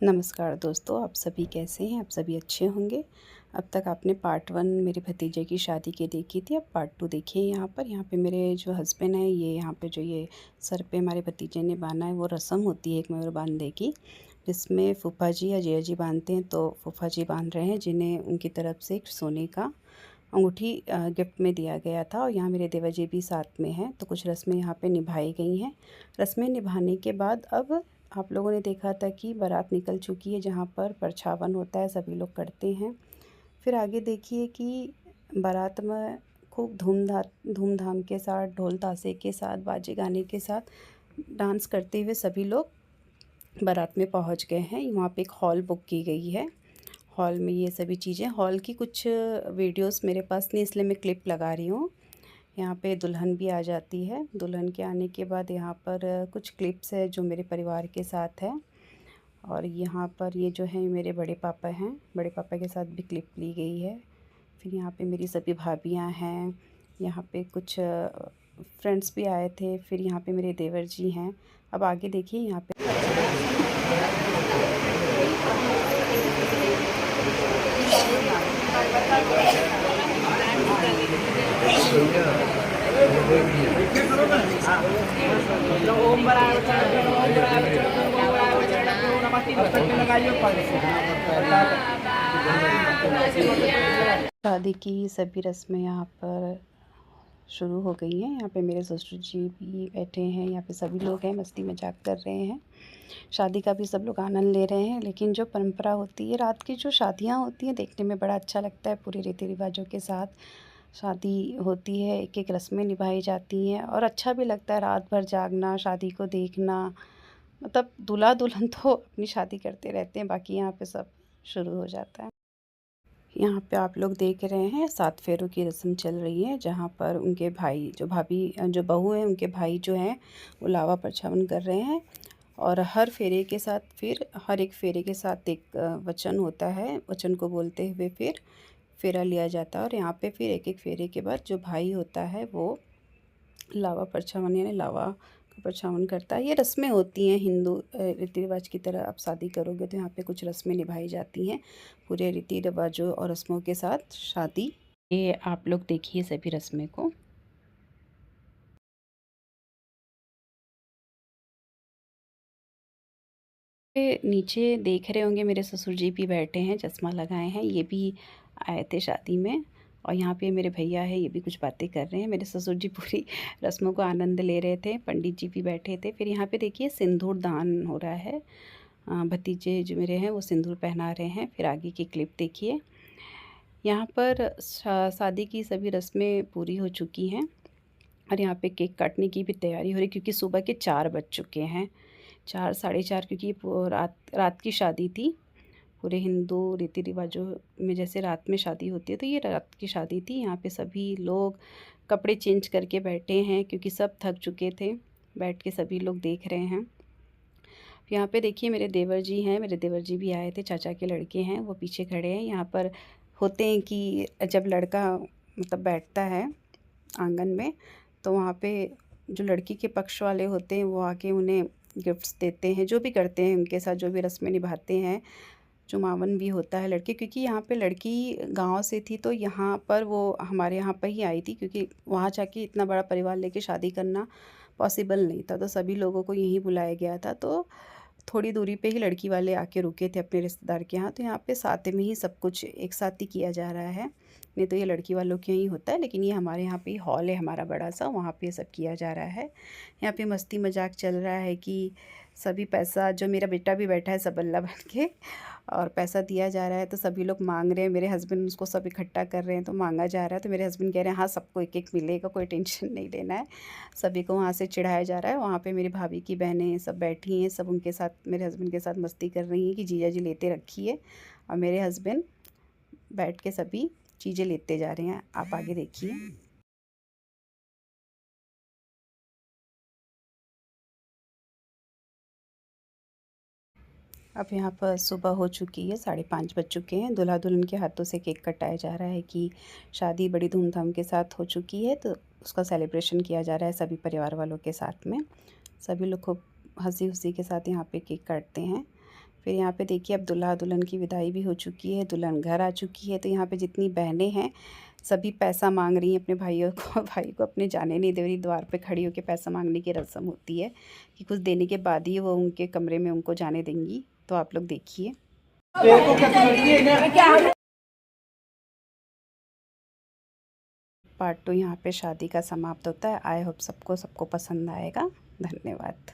नमस्कार दोस्तों, आप सभी कैसे हैं? आप सभी अच्छे होंगे। अब तक आपने पार्ट 1 मेरे भतीजे की शादी की देखी थी, अब पार्ट 2 देखिए यहाँ पे मेरे जो हस्बैंड हैं, ये यहाँ पे जो ये सर पे हमारे भतीजे ने बाँधा है, वो रस्म होती है एक मयूर बांधने की, जिसमें फूफा जी या जीजा जी बांधते हैं। तो फूफा जी बांध रहे हैं, जिन्हें उनकी तरफ से एक सोने का अंगूठी गिफ्ट में दिया गया था। और यहाँ मेरे देवर जी भी साथ में हैं। तो कुछ रस्में यहाँ पे निभाई गई हैं। रस्में निभाने के बाद अब आप लोगों ने देखा था कि बारात निकल चुकी है, जहाँ पर परछावन होता है, सभी लोग करते हैं। फिर आगे देखिए कि बारात में खूब धूमधाम के साथ, ढोल ताशे के साथ, बाजे गाने के साथ डांस करते हुए सभी लोग बारात में पहुंच गए हैं। वहाँ पे एक हॉल बुक की गई है। हॉल में ये सभी चीज़ें, हॉल की कुछ वीडियोस मेरे पास नहीं, इसलिए मैं क्लिप लगा रही हूँ। यहाँ पे दुल्हन भी आ जाती है। दुल्हन के आने के बाद यहाँ पर कुछ क्लिप्स है जो मेरे परिवार के साथ है। और यहाँ पर ये जो है मेरे बड़े पापा हैं, बड़े पापा के साथ भी क्लिप ली गई है। फिर यहाँ पे मेरी सभी भाभियाँ हैं। यहाँ पे कुछ फ्रेंड्स भी आए थे। फिर यहाँ पे मेरे देवर जी हैं। अब आगे देखिए यहाँ पे शादी की सभी रस्में यहाँ पर शुरू हो गई हैं। यहाँ पे मेरे ससुर जी भी बैठे हैं। यहाँ पे सभी लोग हैं, मस्ती मजाक कर रहे हैं। शादी का भी सब लोग आनंद ले रहे हैं। लेकिन जो परंपरा होती है, रात की जो शादियाँ होती हैं, देखने में बड़ा अच्छा लगता है। पूरे रीति रिवाजों के साथ शादी होती है, एक एक रस्में निभाई जाती हैं और अच्छा भी लगता है रात भर जागना, शादी को देखना। मतलब दूल्हा दुल्हन तो अपनी शादी करते रहते हैं, बाकी यहाँ पे सब शुरू हो जाता है। यहाँ पे आप लोग देख रहे हैं 7 फेरों की रस्म चल रही है, जहाँ पर उनके भाई, जो भाभी, जो बहू हैं, उनके भाई जो हैं वो लावा परछावन कर रहे हैं। और हर फेरे के साथ, फिर हर एक फेरे के साथ एक वचन होता है। वचन को बोलते हुए फिर फेरा लिया जाता है। और यहाँ पे फिर एक एक फेरे के बाद जो भाई होता है वो लावा परछावन यानी लावा का परछावन करता है। ये रस्में होती हैं हिंदू रीति रिवाज की तरह। आप शादी करोगे तो यहाँ पे कुछ रस्में निभाई जाती हैं, पूरे रीति रिवाजों और रस्मों के साथ शादी। ये आप लोग देखिए सभी रस्में को। नीचे देख रहे होंगे मेरे ससुर जी भी बैठे हैं, चश्मा लगाए हैं, ये भी आए थे शादी में। और यहाँ पे मेरे भैया है, ये भी कुछ बातें कर रहे हैं। मेरे ससुर जी पूरी रस्मों को आनंद ले रहे थे। पंडित जी भी बैठे थे। फिर यहाँ पे देखिए सिंदूर दान हो रहा है। भतीजे जो मेरे हैं वो सिंदूर पहना रहे हैं। फिर आगे की क्लिप देखिए। यहाँ पर शादी की सभी रस्में पूरी हो चुकी हैं और यहाँ पे केक काटने की भी तैयारी हो रही है, क्योंकि सुबह के 4 बज चुके हैं, 4 साढ़े 4, क्योंकि रात रात की शादी थी। पूरे हिंदू रीति रिवाजों में जैसे रात में शादी होती है, तो ये रात की शादी थी। यहाँ पे सभी लोग कपड़े चेंज करके बैठे हैं, क्योंकि सब थक चुके थे। बैठ के सभी लोग देख रहे हैं। यहाँ पे देखिए मेरे देवर जी हैं, मेरे देवर जी भी आए थे, चाचा के लड़के हैं, वो पीछे खड़े हैं। यहाँ पर होते हैं कि जब लड़का मतलब बैठता है आंगन में, तो वहाँ पे जो लड़की के पक्ष वाले होते हैं वो आके उन्हें गिफ्ट्स देते हैं, जो भी करते हैं उनके साथ, जो भी रस्में निभाते हैं। चुमावन भी होता है लड़के, क्योंकि यहाँ पे लड़की गांव से थी, तो यहाँ पर वो हमारे यहाँ पर ही आई थी, क्योंकि वहाँ जाके इतना बड़ा परिवार लेके शादी करना पॉसिबल नहीं था। तो सभी लोगों को यहीं बुलाया गया था। तो थोड़ी दूरी पे ही लड़की वाले आके रुके थे अपने रिश्तेदार के यहाँ। तो यहाँ पे साथ में ही सब कुछ एक साथ ही किया जा रहा है। नहीं तो ये लड़की वालों के यहाँ होता है, लेकिन ये हमारे यहाँ पे हॉल है हमारा बड़ा सा, वहाँ पे सब किया जा रहा है। यहाँ पे मस्ती मजाक चल रहा है कि सभी पैसा, जो मेरा बेटा भी बैठा है सबल्ला बन के, और पैसा दिया जा रहा है। तो सभी लोग मांग रहे हैं, मेरे हस्बैंड उसको सब इकट्ठा कर रहे हैं, तो मांगा जा रहा है। तो मेरे हस्बैंड कह रहे हैं हाँ सबको एक एक मिलेगा, कोई टेंशन नहीं लेना है। सभी को वहाँ से चिढ़ाया जा रहा है। वहाँ पे मेरी भाभी की बहनें सब बैठी हैं, सब उनके साथ, मेरे हस्बैंड के साथ मस्ती कर रही हैं कि जीजा जी लेते रखिए। और मेरे हस्बैंड बैठ के सभी चीज़ें लेते जा रहे हैं। आप आगे देखिए। अब यहाँ पर सुबह हो चुकी है, 5:30 बज चुके हैं। दूल्हा दुल्हन के हाथों से केक कटाया जा रहा है कि शादी बड़ी धूमधाम के साथ हो चुकी है, तो उसका सेलिब्रेशन किया जा रहा है सभी परिवार वालों के साथ में। सभी लोग खूब हंसी खुशी के साथ यहाँ पे केक काटते हैं। फिर यहाँ पे देखिए अब दूल्हा दुल्हन की विदाई भी हो चुकी है, दुल्हन घर आ चुकी है। तो यहाँ पे जितनी बहनें हैं सभी पैसा मांग रही हैं अपने भाइयों को। भाई को अपने जाने नहीं दे रही, द्वार पे खड़ी होकर पैसा मांगने की रस्म होती है कि कुछ देने के बाद ही वो उनके कमरे में उनको जाने देंगी। तो आप लोग देखिए। पार्ट 2 यहाँ पे शादी का समाप्त होता है। आई होप सबको पसंद आएगा। धन्यवाद।